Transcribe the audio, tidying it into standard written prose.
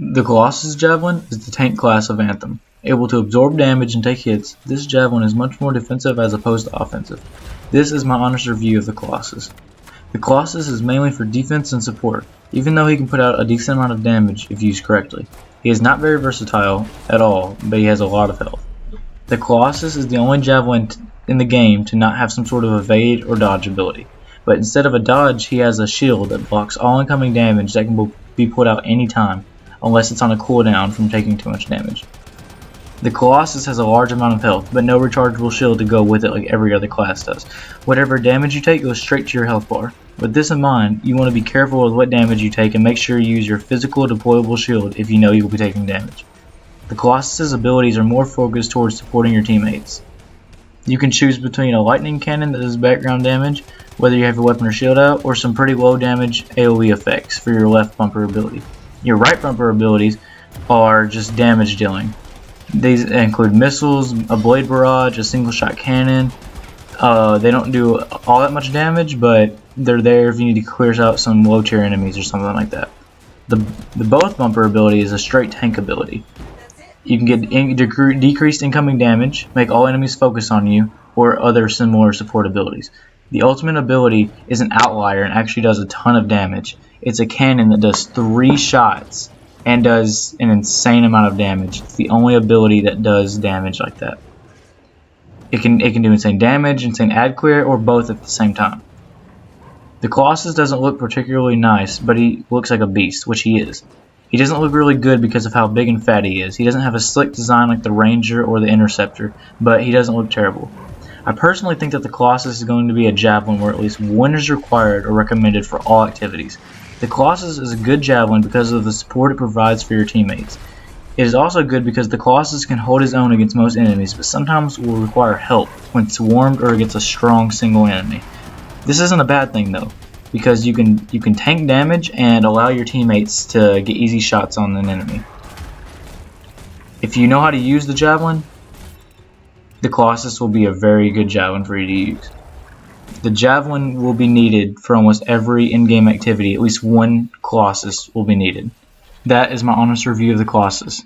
The Colossus Javelin is the tank class of Anthem. Able to absorb damage and take hits, this javelin is much more defensive as opposed to offensive. This is my honest review of the Colossus. The Colossus is mainly for defense and support, even though he can put out a decent amount of damage if used correctly. He is not very versatile at all, but he has a lot of health. The Colossus is the only javelin in the game to not have some sort of evade or dodge ability, but instead of a dodge, he has a shield that blocks all incoming damage that can be put out anytime, unless it's on a cooldown from taking too much damage. The Colossus has a large amount of health, but no rechargeable shield to go with it like every other class does. Whatever damage you take goes straight to your health bar. With this in mind, you want to be careful with what damage you take and make sure you use your physical deployable shield if you know you will be taking damage. The Colossus' abilities are more focused towards supporting your teammates. You can choose between a lightning cannon that does background damage, whether you have your weapon or shield out, or some pretty low damage AoE effects for your left bumper ability. Your right bumper abilities are just damage dealing. These include missiles, a blade barrage, a single shot cannon. They don't do all that much damage, but they're there if you need to clear out some low tier enemies or something like that. The both bumper ability is a straight tank ability. You can get decreased incoming damage, make all enemies focus on you, or other similar support abilities. The ultimate ability is an outlier and actually does a ton of damage. It's a cannon that does 3 shots and does an insane amount of damage. It's the only ability that does damage like that. It can do insane damage, insane ad clear, or both at the same time. The Colossus doesn't look particularly nice, but he looks like a beast, which he is. He doesn't look really good because of how big and fat he is. He doesn't have a slick design like the Ranger or the Interceptor, but he doesn't look terrible. I personally think that the Colossus is going to be a javelin where at least one is required or recommended for all activities. The Colossus is a good javelin because of the support it provides for your teammates. It is also good because the Colossus can hold his own against most enemies, but sometimes will require help when swarmed or against a strong single enemy. This isn't a bad thing though, because you can tank damage and allow your teammates to get easy shots on an enemy. If you know how to use the javelin, the Colossus will be a very good javelin for you to use. The javelin will be needed for almost every in-game activity. At least one Colossus will be needed. That is my honest review of the Colossus.